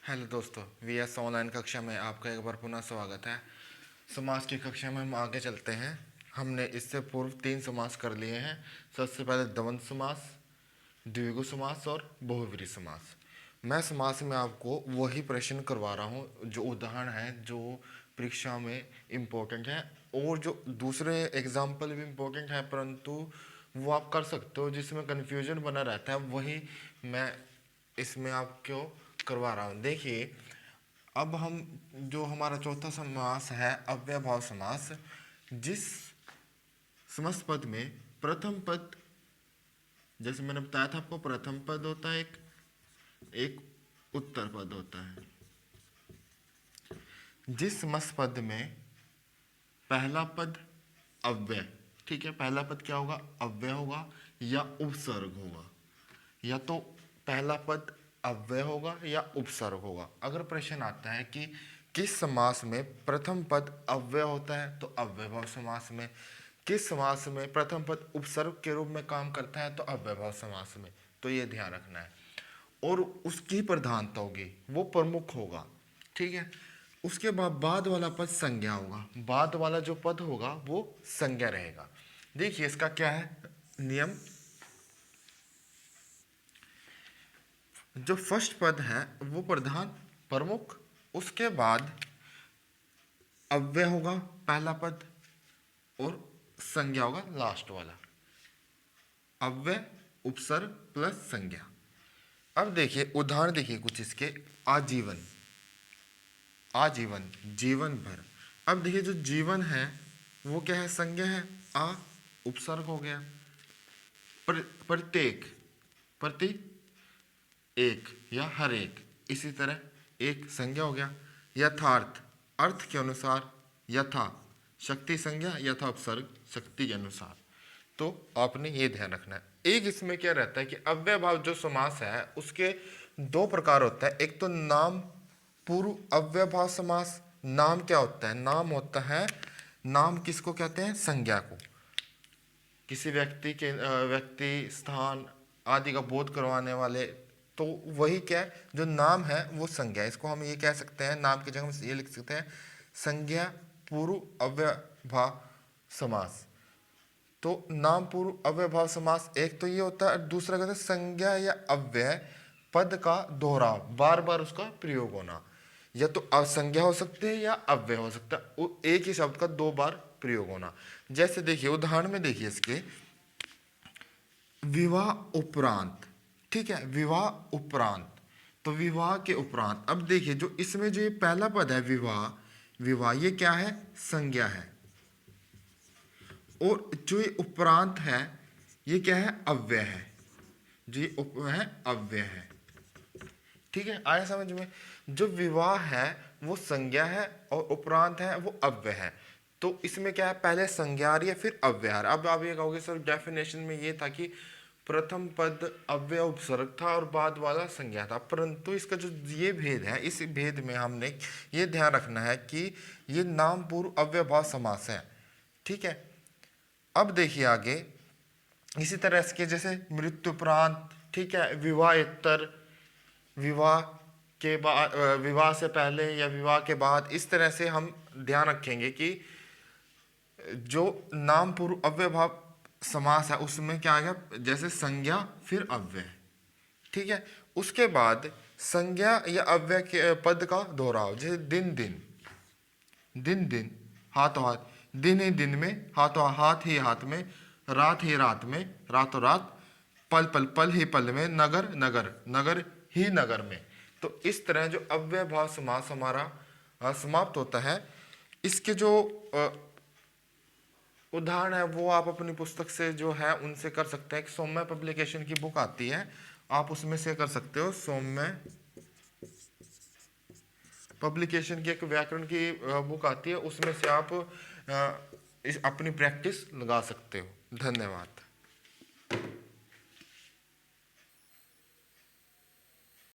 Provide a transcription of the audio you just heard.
Hello दोस्तों, VS online कक्षा में आपका एक बार पुनः स्वागत है। समास की कक्षा में हम आगे चलते हैं। हमने इससे पूर्व 3 समास कर लिए हैं। सबसे पहले द्वंद्व समास, द्विगु समास और बहुव्रीहि समास। मैं समास में आपको वही प्रश्न करवा रहा हूँ जो उदाहरण है, जो परीक्षा में इम्पोर्टेंट है, और जो दूसरे एग्जाम्पल भी इम्पोर्टेंट है परंतु वो आप कर सकते हो, जिसमें कन्फ्यूजन बना रहता है, वही मैं इसमें आपको करवा रहा हूँ। देखिए, अब हम जो हमारा चौथा समास है अव्ययभाव समास, जिस समस्त पद में प्रथम पद, जैसे मैंने बताया था आपको, प्रथम पद होता है एक उत्तर पद होता है। जिस समस्त पद में पहला पद अव्यय, ठीक है, पहला पद क्या होगा? अव्यय होगा या उपसर्ग होगा। या तो पहला पद अव्यय होगा या उपसर्ग होगा। अगर प्रश्न आता है कि किस समास में प्रथम पद अव्यय होता है, तो अव्ययभाव समास में। किस समास में प्रथम पद उपसर्ग के रूप में काम करता है, तो अव्ययभाव समास में। तो ये ध्यान रखना है। और उसकी प्रधानता होगी, वो प्रमुख होगा, ठीक है। उसके बाद वाला पद संज्ञा होगा। बाद वाला जो पद होगा वो संज्ञा रहेगा। देखिए, इसका क्या है नियम। जो फर्स्ट पद है वो प्रधान प्रमुख, उसके बाद अव्यय होगा पहला पद, और संज्ञा होगा लास्ट वाला। अव्यय, उपसर्ग प्लस संज्ञा। अब देखिए उदाहरण, देखिए कुछ इसके। आजीवन, आजीवन, जीवन भर। अब देखिए जो जीवन है वो क्या है? संज्ञा है। आ उपसर्ग हो गया। प्रत्येक, प्रति एक या हर एक, इसी तरह एक संज्ञा हो गया। यथार्थ, अर्थ के अनुसार। यथा शक्ति संज्ञा, यथा उपसर्ग शक्ति के अनुसार। तो आपने ये ध्यान रखना है। एक इसमें क्या रहता है कि अव्ययभाव जो समास है उसके 2 प्रकार होता है। एक तो नाम पूर्व अव्ययभाव समास। नाम क्या होता है? नाम होता है, नाम किसको कहते हैं? संज्ञा को। किसी व्यक्ति के व्यक्ति, स्थान आदि का बोध करवाने वाले। तो वही क्या है, जो नाम है वो संज्ञा है। इसको हम ये कह सकते हैं, नाम की जगह हम ये लिख सकते हैं संज्ञा पूर्व अव्ययभाव समास। तो नाम पूर्व अव्ययभाव समास एक तो ये होता है, और दूसरा कहते हैं संज्ञा या अव्यय पद का दोहराव, बार बार उसका प्रयोग होना। या तो असंज्ञा हो सकते हैं या अव्यय हो सकता है, एक ही शब्द का 2 बार प्रयोग होना। जैसे देखिए उदाहरण में, देखिए इसके विवाह उपरांत, ठीक है, विवाह उपरांत। तो विवाह के उपरांत, अब देखिए जो इसमें जो ये पहला पद है विवाह, विवाह ये क्या है? संज्ञा है। और जो ये उपरांत है ये क्या है? अव्यय है। जो ये उप है अव्यय है, ठीक है, आया समझ में। जो विवाह है वो संज्ञा है और उपरांत है वो अव्यय है। तो इसमें क्या है? पहले संज्ञा आ रही है फिर अव्यय आ रहा है। अब आप ये कहोगे सर डेफिनेशन में ये था कि प्रथम पद अव्यय उपसर्ग था और बाद वाला संज्ञा था, परंतु इसका जो ये भेद है, इस भेद में हमने ये ध्यान रखना है कि ये नाम पूर्व अव्ययभाव समास है, ठीक है। अब देखिए आगे, इसी तरह इसके जैसे मृत्युपरांत, ठीक है, विवाहेतर, विवाह के बाद, विवाह से पहले या विवाह के बाद, इस तरह से हम ध्यान रखेंगे कि जो नाम पूर्व अव्ययभाव समास है उसमें क्या आ गया? जैसे संज्ञा फिर अव्यय, ठीक है। उसके बाद संज्ञा या अव्यय के पद का दोहराव, जैसे दिन दिन, दिन दिन, हाथों हाथ, दिन ही दिन में, हाथों हाथ ही हाथ में, रात ही रात में, रातों रात, पल पल, पल ही पल में, नगर नगर, नगर ही नगर में। तो इस तरह जो अव्ययभाव समास हमारा समाप्त होता है। इसके जो उदाहरण है वो आप अपनी पुस्तक से जो है उनसे कर सकते हैं। एक सौम्य पब्लिकेशन की बुक आती है, आप उसमें से कर सकते हो। सौम्य पब्लिकेशन की एक व्याकरण की बुक आती है, उसमें से आप इस अपनी प्रैक्टिस लगा सकते हो। धन्यवाद।